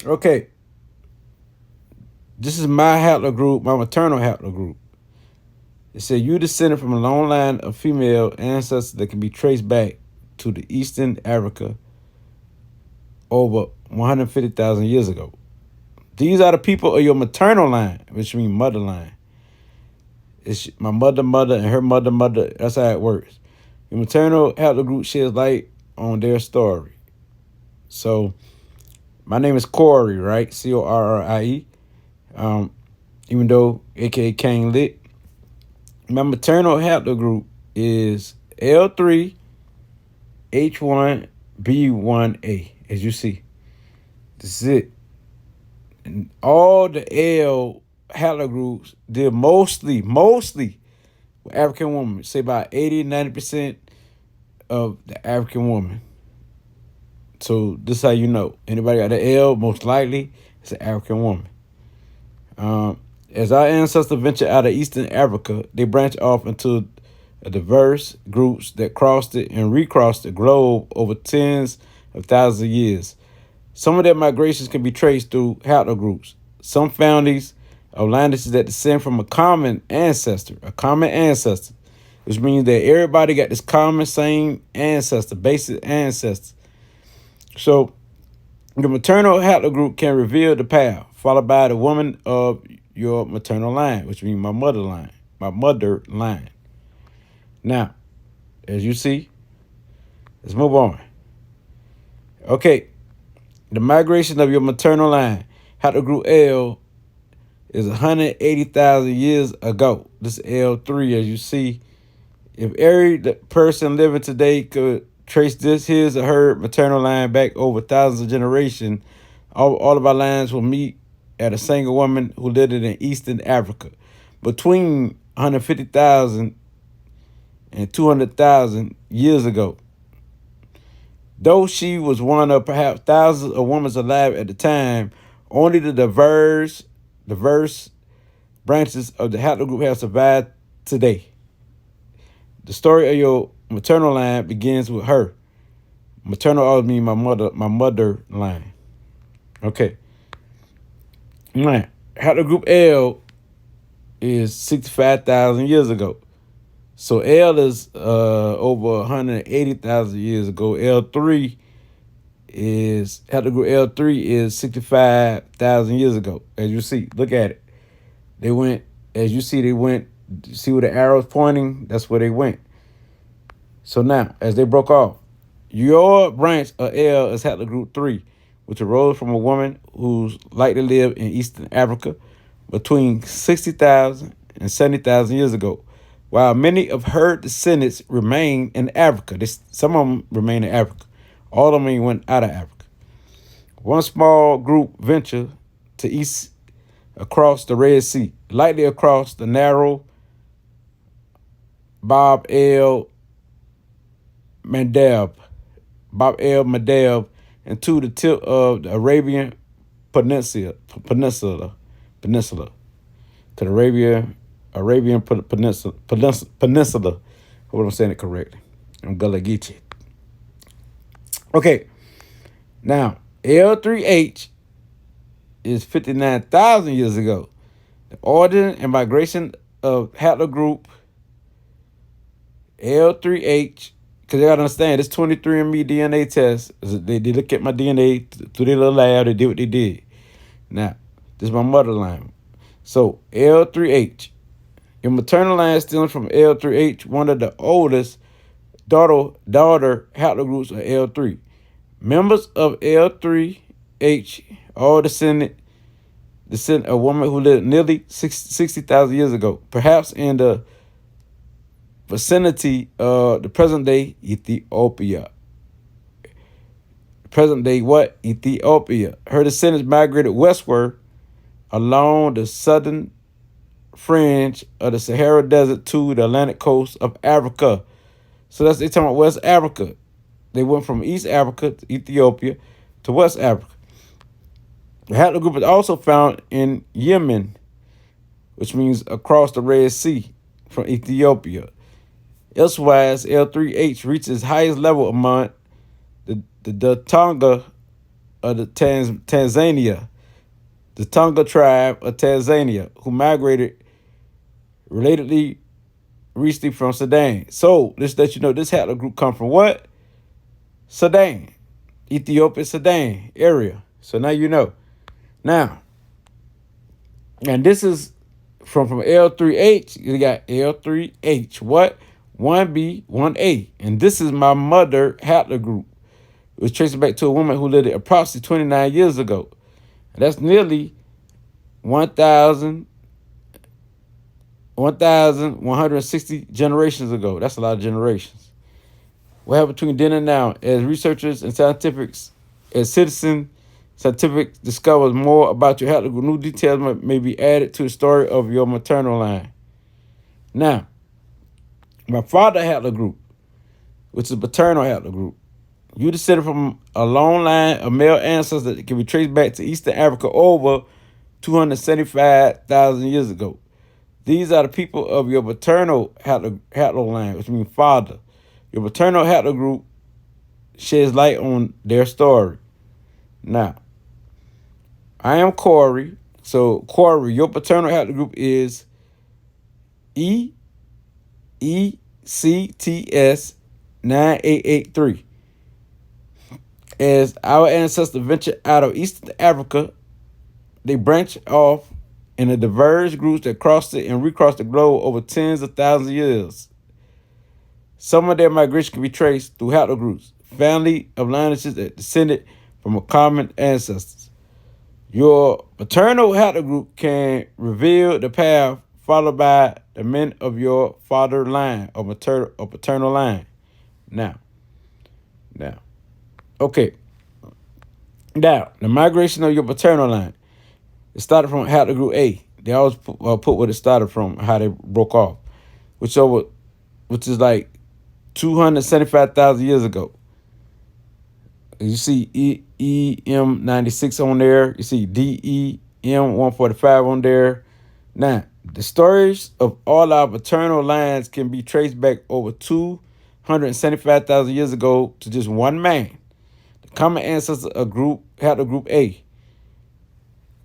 Okay, this is my haplogroup, my maternal haplogroup. It said you descended from a long line of female ancestors that can be traced back to the Eastern Africa over 150,000 years ago. These are the people of your maternal line, which means mother line. It's my mother, and her mother. That's how it works. Your maternal haplogroup sheds light on their story. So, my name is Corrie, right? Corrie. Um, even though AKA King Lit. My maternal haplogroup is L3h1b1a, as you see. This is it. And all the L haplogroups deal mostly with African women. Say about 80-90% of the African woman. So this is how you know. Anybody got the L, most likely it's an African woman. As our ancestors ventured out of Eastern Africa, they branched off into diverse groups that crossed it and recrossed the globe over tens of thousands of years. Some of their migrations can be traced through haplogroups. Some families of lineages that descend from a common ancestor, which means that everybody got this common same ancestor, basic ancestor. So the maternal haplogroup can reveal the path, followed by the woman of your maternal line, which means my mother line. Now, as you see, let's move on. Okay, the migration of your maternal line, haplogroup L, is 180,000 years ago. This is L3, as you see. If every person living today could trace his or her maternal line back over thousands of generations, all of our lines will meet at a single woman who lived in Eastern Africa between 150,000 and 200,000 years ago. Though she was one of perhaps thousands of women alive at the time, only the diverse branches of the haplogroup have survived today. The story of your maternal line begins with her. Maternal always means my mother line. Okay. Now, haplogroup L is 65,000 years ago. So L is over 180,000 years ago. Haplogroup L3 is 65,000 years ago. As you see, look at it. See where the arrow's pointing? That's where they went. So now, as they broke off, your branch of L is haplogroup 3, which arose from a woman who's likely lived in Eastern Africa between 60,000 and 70,000 years ago. While many of her descendants remain in Africa, some of them remain in Africa. All of them went out of Africa. One small group ventured to east across the Red Sea, likely across the narrow Bab el Mandeb, and to the tip of the Arabian Peninsula, to the Arabian Peninsula. Hope I'm saying it correctly. I'm gonna get you. Okay, now L3H is 59,000 years ago. The origin and migration of haplogroup L3H, because you gotta understand, this 23andMe DNA test, they look at my DNA through their little lab, they did what they did. Now, this is my mother line. So, L3H. Your maternal line stems from L3H, one of the oldest daughter haplogroups of L3. Members of L3H all descend a woman who lived nearly 60,000 years ago, perhaps in the vicinity of the present-day Ethiopia. Present-day what? Ethiopia. Her descendants migrated westward along the southern fringe of the Sahara Desert to the Atlantic coast of Africa. So they talking about West Africa. They went from East Africa to Ethiopia to West Africa. The haplogroup is also found in Yemen, which means across the Red Sea from Ethiopia. Elsewise, L3H reaches its highest level among the Tonga of the Tanzania, the Tonga tribe of Tanzania, who migrated relatedly recently from Sudan. So this let you know this haplogroup come from what? Sudan, Ethiopia, Sudan area. So now you know. Now, and this is from L3H. You got L3H what? 1b1a, and this is my mother haplogroup. It was traced back to a woman who lived approximately 29 years ago. And that's nearly 1,160 generations ago. That's a lot of generations. What happened between then and now? As researchers and scientific discovers more about your haplogroup, new details may be added to the story of your maternal line. Now, my father haplogroup, which is paternal haplogroup, you descended from a long line of male ancestors that can be traced back to Eastern Africa over 275,000 years ago. These are the people of your paternal haploline, which means father. Your paternal haplogroup sheds light on their story. Now, I am Corrie. So, Corrie, your paternal haplogroup is E-CTS9883. As our ancestors ventured out of Eastern Africa, they branched off in the diverse groups that crossed it and recrossed the globe over tens of thousands of years. Some of their migration can be traced through haplogroups, family of lineages that descended from a common ancestors. Your paternal haplogroup can reveal the path followed by the men of your father line or paternal line. Now, okay. Now, the migration of your paternal line, it started from haplogroup A. They always put what it started from, how they broke off, which is like 275,000 years ago. You see EM96 on there. You see DEM145 on there. Now, the stories of all our paternal lines can be traced back over 275,000 years ago to just one man, the common ancestor of haplogroup A.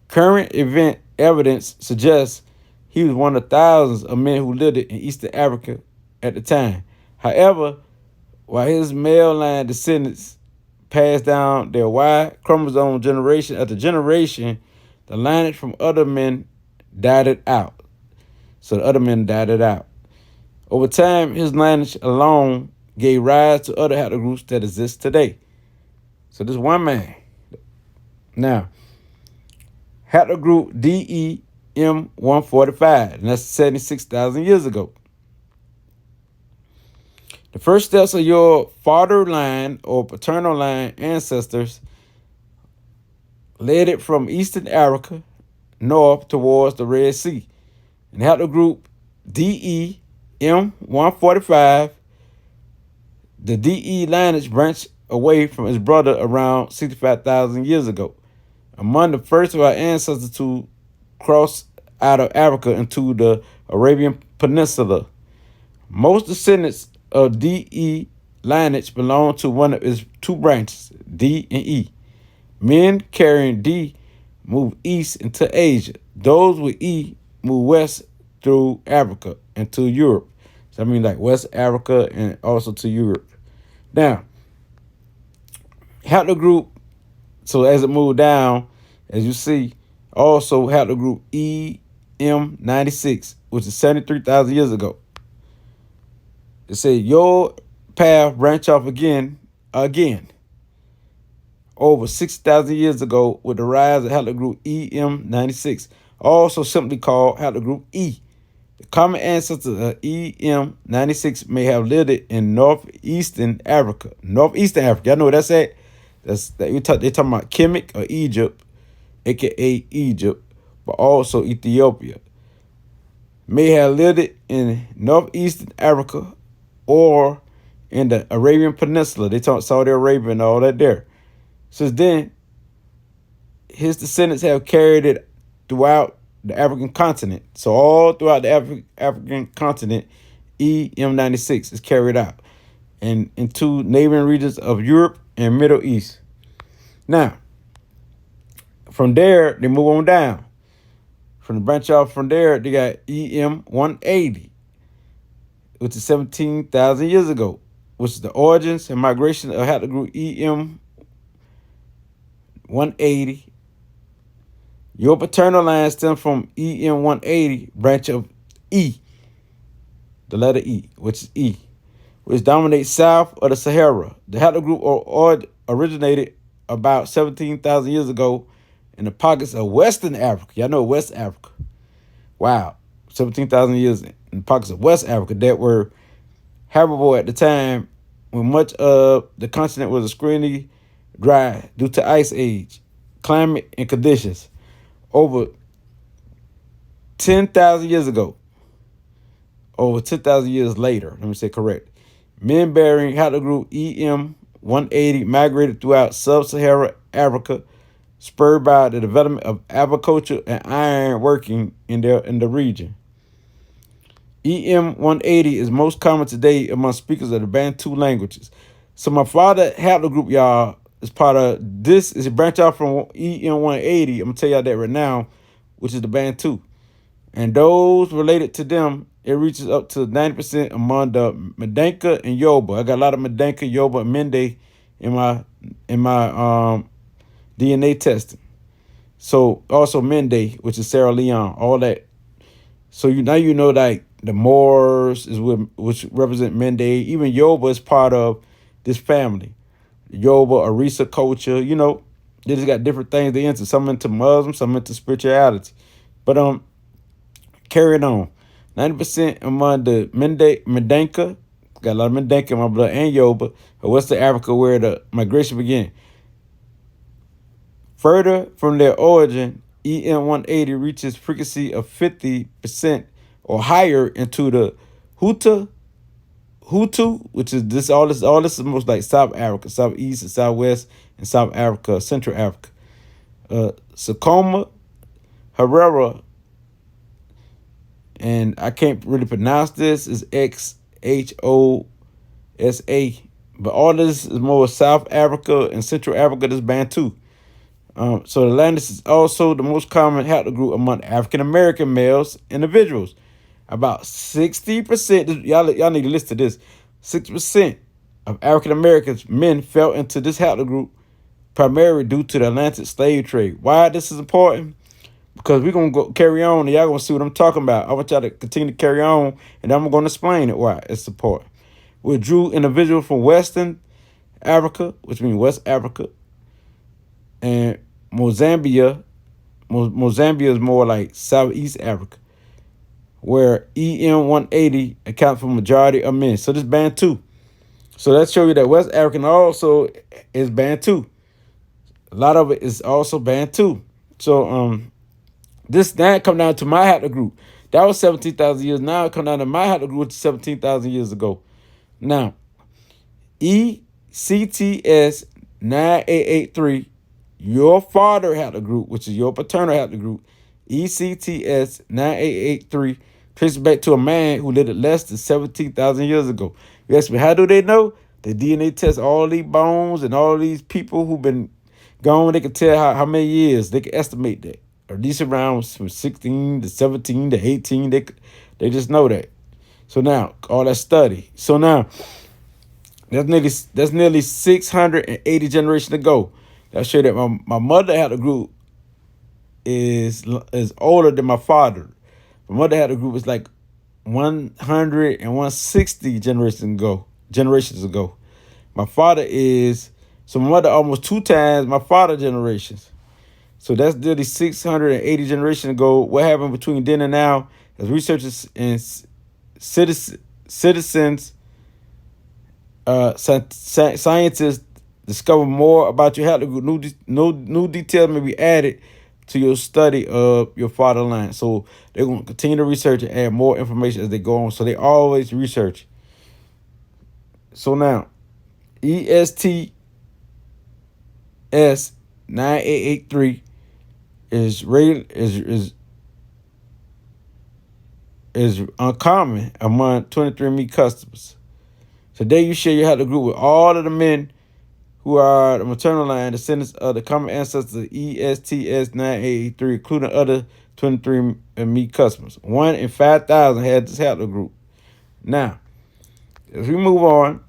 Current event evidence suggests he was one of thousands of men who lived in Eastern Africa at the time. However, while his male line descendants passed down their Y chromosome generation after generation, the lineage from other men died it out. So the other men died it out. Over time, his lineage alone gave rise to other haplogroups that exist today. So this one man. Now, haplogroup DEM145, and that's 76,000 years ago. The first steps of your father line or paternal line ancestors led it from Eastern Africa north towards the Red Sea. And haplogroup DEM145, the DE lineage branched away from his brother around 65,000 years ago. Among the first of our ancestors to cross out of Africa into the Arabian Peninsula. Most descendants of DE lineage belong to one of its two branches, D and E. Men carrying D move east into Asia. Those with E move west through Africa and to Europe. So I mean like West Africa and also to Europe. Now, haplogroup, so as it moved down, as you see, also haplogroup EM96, which is 73,000 years ago. It said your path branch off again, over 6,000 years ago with the rise of haplogroup EM96, also simply called haplogroup E. The common ancestors of EM96 may have lived in northeastern Africa. Y'all know where that's at? They're talking about Kemet or Egypt, aka Egypt, but also Ethiopia. May have lived in northeastern Africa or in the Arabian Peninsula. They talk Saudi Arabia and all that there. Since then, his descendants have carried it throughout the African continent. So all throughout the African continent, EM96 is carried out and into neighboring regions of Europe and Middle East. Now, from there, they move on down. From the branch off from there, they got EM180, which is 17,000 years ago, which is the origins and migration of haplogroup EM180. Your paternal line stems from EM180, branch of E, the letter E, which is E, which dominates south of the Sahara. The haplogroup originated about 17,000 years ago in the pockets of Western Africa. Y'all know West Africa. Wow. 17,000 years in the pockets of West Africa that were habitable at the time when much of the continent was extremely dry due to ice age, climate, and conditions. Over 10,000 years ago, over 10,000 years later, let me say correct, men bearing haplogroup EM180 migrated throughout sub-Saharan Africa, spurred by the development of agriculture and iron working in the region. EM180 is most common today among speakers of the Bantu languages. So my father haplogroup, y'all, is part of this. Is a branch out from EM180. I'm gonna tell y'all that right now, which is the Bantu, and those related to them, it reaches up to 90% among the Mandenka and Yoruba. I got a lot of Mandenka, Yoruba, and Mende in my DNA testing. So also Mende, which is Sierra Leone, all that. So now you know like the Moors is which represent Mende. Even Yoruba is part of this family. Yoruba, Arisa culture, you know, they just got different things they into. Some into Muslim, some into spirituality. But carrying on. 90% among the Mandenka, got a lot of Mandenka in my blood, and Yoruba, of Western Africa, where the migration began. Further from their origin, EM180 reaches frequency of 50% or higher into the Hutu, which is this all this is most like South Africa, Southeast and Southwest, and South Africa, Central Africa. Sakoma, Herrera, and I can't really pronounce this, is XHOSA, but all this is more South Africa and Central Africa, this Bantu. So the Atlantis is also the most common haplogroup among African American males individuals. About 60%, y'all need to listen to this, 60% of African Americans men fell into this haplogroup primarily due to the Atlantic slave trade. Why this is important? Because we're going to go carry on and y'all going to see what I'm talking about. I want y'all to continue to carry on, and I'm going to explain it why it's important. We drew individuals from Western Africa, which means West Africa, and Mozambique is more like Southeast Africa, where EM180 accounts for majority of men. So this Bantu. So that shows you that West African also is Bantu. A lot of it is also Bantu. So this now come down to my haplogroup. That was 17,000 years. Now it come down to my haplogroup, which is 17,000 years ago. Now, E-CTS9883, your father haplogroup, which is your paternal haplogroup, E-CTS9883, traces back to a man who lived less than 17,000 years ago. You ask me, how do they know? They DNA test all these bones and all these people who've been gone. They can tell how many years. They can estimate that. Or these around from 16 to 17 to 18. They just know that. So now, all that study. So now, that's nearly 680 generations ago. That show that my mother haplogroup is older than my father. My mother haplogroup is like 100 and 160 generations ago. My father is, so my mother almost 2 times my father generations. So that's nearly 680 generations ago. What happened between then and now, as researchers and citizens, scientists discover more about your haplogroup. New details may be added to your study of your father line. So they're going to continue to research and add more information as they go on. So they always research. So now, ESTS9883 is uncommon among 23andMe customers. Today you share your haplogroup with all of the men who are the maternal line, descendants of the common ancestors E-CTS9883, including other 23andMe customers. 1 in 5,000 had this haplogroup. Now, if we move on,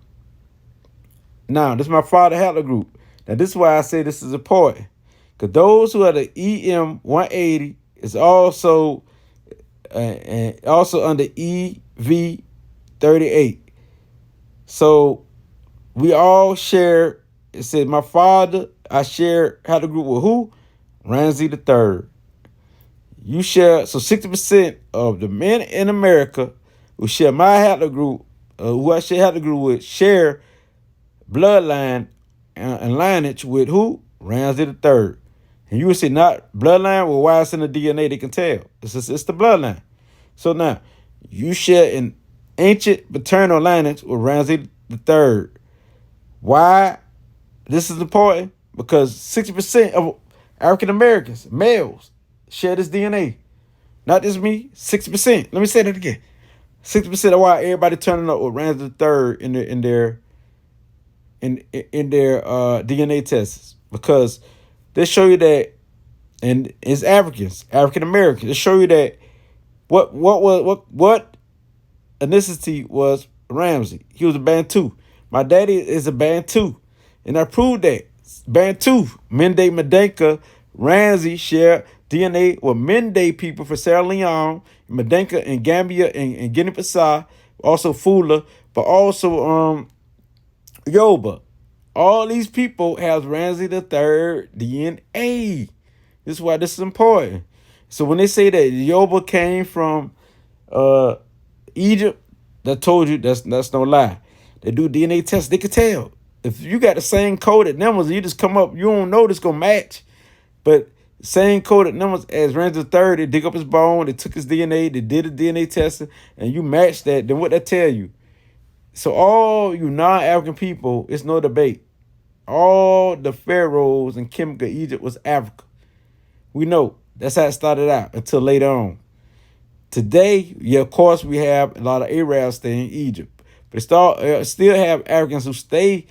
now this is my father haplogroup. Now, this is why I say this is important. Because those who are the EM180 is also under EV38. So we all share. It said my father, I share haplogroup with who? Ramses III. You share, so 60% of the men in America who share my haplogroup, who I share haplogroup with, share bloodline and lineage with who? Ramses III. And you would say not bloodline, well, why it's in the DNA, they can tell. It's the bloodline. So now, you share an ancient paternal lineage with Ramses III. Why this is important? Because 60% of African Americans, males, share this DNA. Not just me, 60%. Let me say that again. 60% of why everybody turning up with Ramses III in their DNA tests. Because they show you that, and it's Africans, African Americans. They show you that what ethnicity was Ramses. He was a Bantu. My daddy is a Bantu, and I proved that. Bantu, Mende Madenka, Ramses share DNA with Mende people for Sierra Leone, Madenka in Gambia and Guinea-Bissau, also Fula, but also Yoruba. All these people have Ramses III DNA. This is why this is important. So when they say that Yoruba came from Egypt, that told you that's no lie. They do DNA tests, they can tell. If you got the same coded numbers, you just come up, you don't know this gonna match. But same coded numbers as Ramses III, they dig up his bone, they took his DNA, they did a DNA testing, and you match that, then what that tell you? So all you non-African people, it's no debate. All the pharaohs and Kemet of Egypt was Africa. We know that's how it started out until later on. Today, yeah, of course, we have a lot of Arabs stay in Egypt. But still have Africans who stay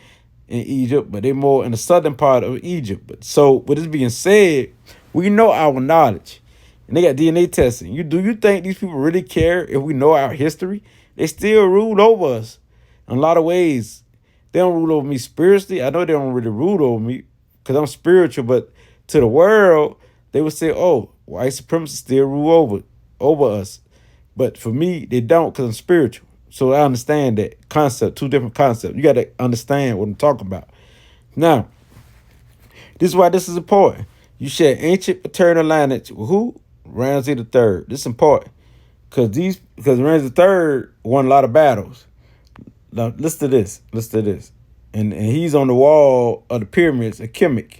in Egypt, but they're more in the southern part of Egypt. But so, with this being said, we know our knowledge. And they got DNA testing. Do you think these people really care if we know our history? They still rule over us in a lot of ways. They don't rule over me spiritually. I know they don't really rule over me because I'm spiritual, but to the world, they would say, oh, white supremacists still rule over us. But for me, they don't because I'm spiritual. So I understand that concept, two different concepts. You got to understand what I'm talking about. Now, this is why this is important. You share ancient paternal lineage with who? Ramses III. This is important because Ramses III won a lot of battles. Now, listen to this. And he's on the wall of the pyramids of Kemet.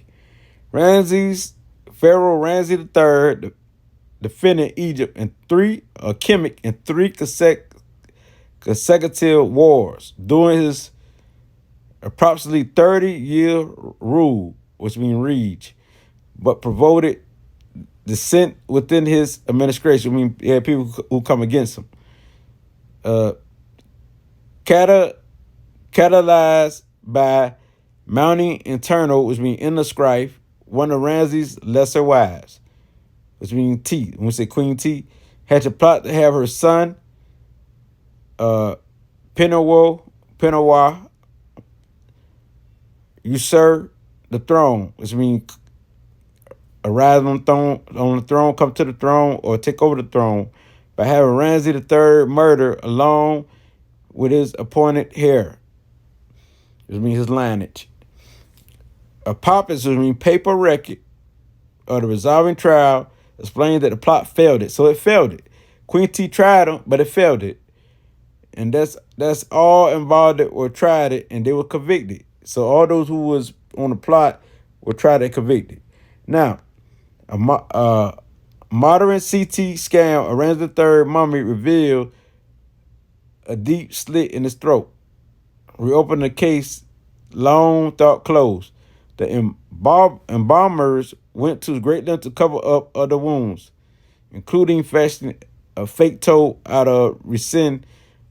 Pharaoh Ramses III defended Egypt in Kemet in three consecutive wars during his approximately 30-year rule, which means reign, but provoked dissent within his administration. I mean, he had people who come against him. Catalyzed by mounting internal, which means inner strife, one of Ramses' lesser wives, which means T. When we say Queen T, had to plot to have her son, Penowa, usurp the throne, which means arise on the throne, come to the throne, or take over the throne by having Ramses III murder along with his appointed heir, which means his lineage. A papyrus, which means paper record of the resolving trial, explains that the plot failed it. So it failed it. Queen T tried him, but it failed it. And that's all involved that were tried it, and they were convicted. So all those who was on the plot were tried and convicted. Now, a modern CT scan of Ramses III mummy revealed a deep slit in his throat. Reopened the case, long thought closed. The embalmers went to great lengths to cover up other wounds, including fashioning a fake toe out of resin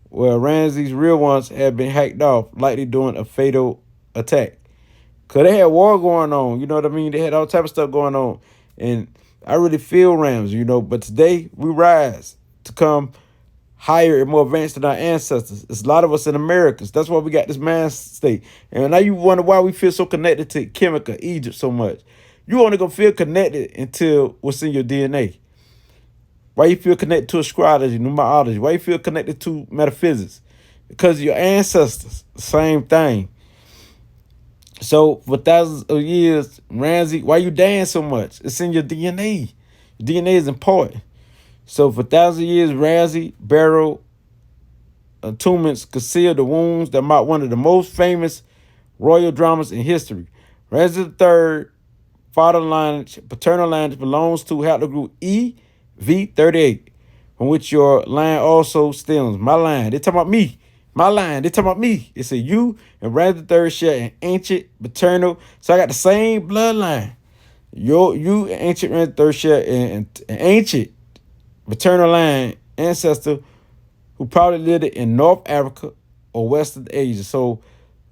where Ramses' real ones had been hacked off, likely during a fatal attack. Because they had war going on. You know what I mean? They had all type of stuff going on. And I really feel Rams, you know. But today, we rise to come higher and more advanced than our ancestors. It's a lot of us in Americas. That's why we got this man state. And now you wonder why we feel so connected to Kemet, Egypt so much. You only going to feel connected until what's in your DNA. Why you feel connected to astrology, numerology? Why you feel connected to metaphysics? Because your ancestors, same thing. So for thousands of years, Ramses, why you dance so much? It's in your DNA. Your DNA is important. So for thousands of years, Ramses, burial, entombments concealed the wounds that marked one of the most famous royal dramas in history. Ramses III, father lineage, paternal lineage belongs to Haplogroup E-V38, from which your line also stems. My line, they talking about me. My line, they talking about me. It's a you and Ramses III share an ancient paternal. So I got the same bloodline. You and ancient Ramses III share an ancient paternal line ancestor who probably lived in North Africa or Western Asia. So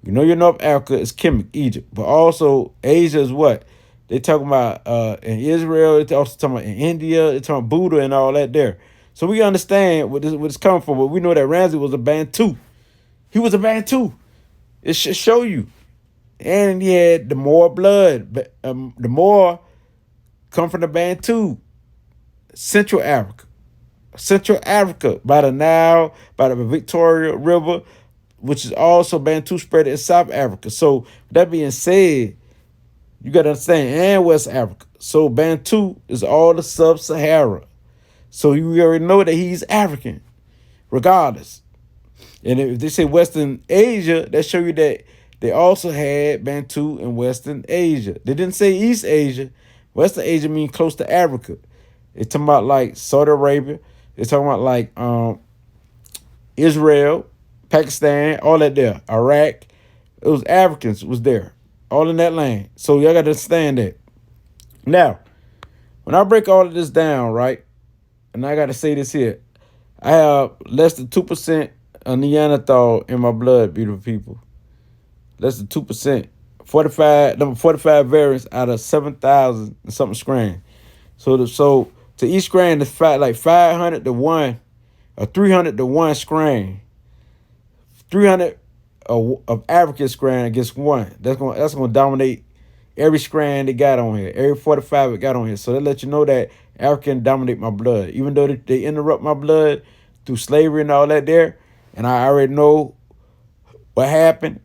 you know your North Africa is Kemet, Egypt, but also Asia is what? They talking about in Israel, they also talking about in India, they talking about Buddha and all that there. So we understand what it's coming from, but we know that Ramses was a Bantu. He was a Bantu. It should show you. And he had the more blood, the more come from the Bantu. Central Africa. Central Africa, by the Nile, by the Victoria River, which is also Bantu spread in South Africa. So that being said, you got to understand, and West Africa. So Bantu is all the sub-Sahara. So you already know that he's African, regardless. And if they say Western Asia, that show you that they also had Bantu in Western Asia. They didn't say East Asia. Western Asia means close to Africa. They're talking about like Saudi Arabia. They're talking about like Israel, Pakistan, all that there. Iraq. It was Africans was there. All in that land. So y'all got to understand that. Now, when I break all of this down, right, and I got to say this here, I have less than 2% of Neanderthal in my blood, beautiful people. Less than 2%. 45 variants out of 7,000 and something strand. So to each strand is like 500 to 1 or 300 to 1 strand. 300 of African strand against 1. That's gonna dominate every strand they got on here. Every 45 it got on here. So that let you know that African dominate my blood. Even though they interrupt my blood through slavery and all that there. And I already know what happened.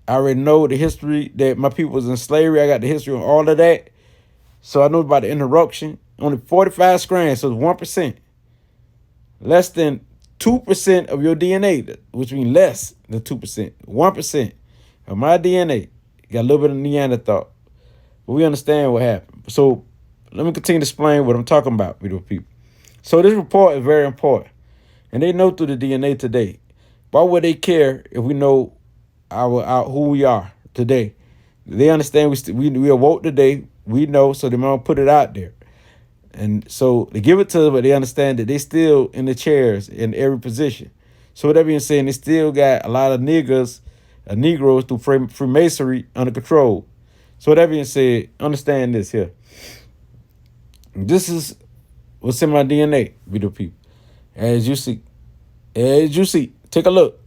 I already know the history that my people was in slavery. I got the history on all of that. So I know about the interruption. Only 45 strands, so it's 1%. Less than 2% of your DNA, which means less than 2%. 1% of my DNA got a little bit of Neanderthal. But we understand what happened. So let me continue to explain what I'm talking about, beautiful people. So this report is very important. And they know through the DNA today. Why would they care if we know our who we are today? They understand we awoke today. We know, so they might put it out there. And so they give it to them, but they understand that they still in the chairs in every position. So with that being said, they still got a lot of Negroes through Freemasonry under control. So with that being said, understand this here. This is what's in my DNA, beautiful people. As you see, take a look.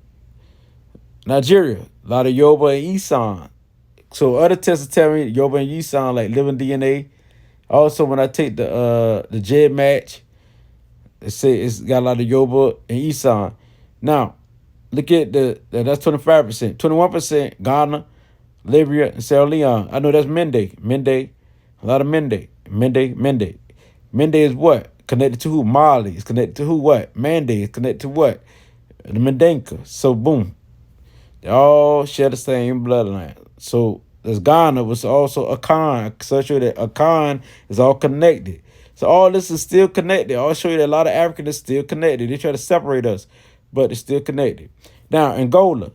Nigeria, a lot of Yoruba and Isan. So other tests tell me Yoruba and Isan like living DNA. Also, when I take the JED match, it say it's got a lot of Yoruba and Isan. Now, look at that's 25%. 21% Ghana, Liberia, and Sierra Leone. I know that's Mende, a lot of Mende. Mende is what? Connected to who? Mali. It's connected to who? What? Mande is connected to what? The Mendenka. So boom. They all share the same bloodline. So there's Ghana, was also Akan. So I show you that Akan is all connected. So all this is still connected. I'll show you that a lot of Africans is still connected. They try to separate us, but it's still connected. Now, Angola,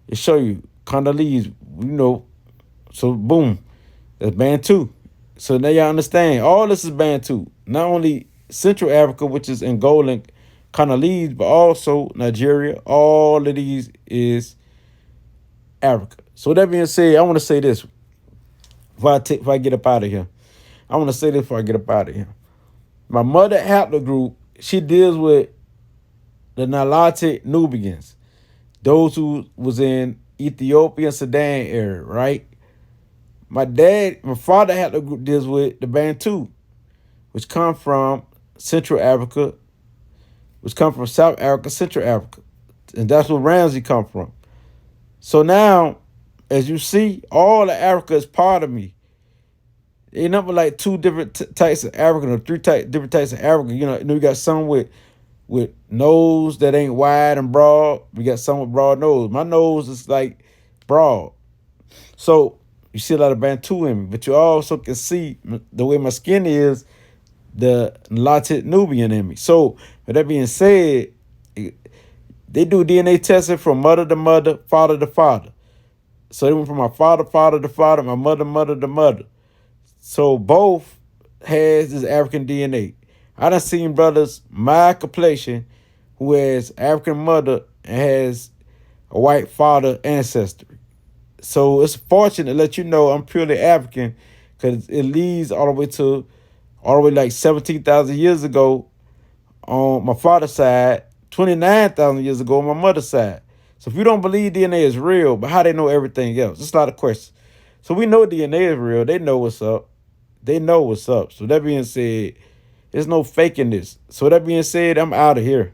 it show you Congolese, so boom, that's Bantu. So now y'all understand, all this is Bantu. Not only Central Africa, which is Angola and Congolese, but also Nigeria. All of these is Africa. So that being said, I want to say this. Before I get up out of here, I want to say this before I get up out of here. My mother haplogroup, she deals with the Nilotic Nubians, those who was in Ethiopia and Sudan area, right? My father haplogroup deals with the Bantu, which come from Central Africa, which come from South Africa, Central Africa. And that's where Ramses come from. So now, as you see, all of Africa is part of me. Ain't nothing like two different types of African or different types of African. You know, we got some with nose that ain't wide and broad. We got some with broad nose. My nose is like broad. So you see a lot of Bantu in me, but you also can see the way my skin is, the Nilotic Nubian in me. So with that being said, they do DNA testing from mother to mother, father to father. So they went from my father to father, my mother to mother. So both has this African DNA. I done seen brothers my complexion who has African mother and has a white father ancestry. So it's fortunate to let you know I'm purely African, because it leads all the way like 17,000 years ago on my father's side, 29,000 years ago on my mother's side. So if you don't believe DNA is real, but how they know everything else? It's a lot of questions. So we know DNA is real. They know what's up. They know what's up. So that being said, there's no faking this. So that being said, I'm out of here.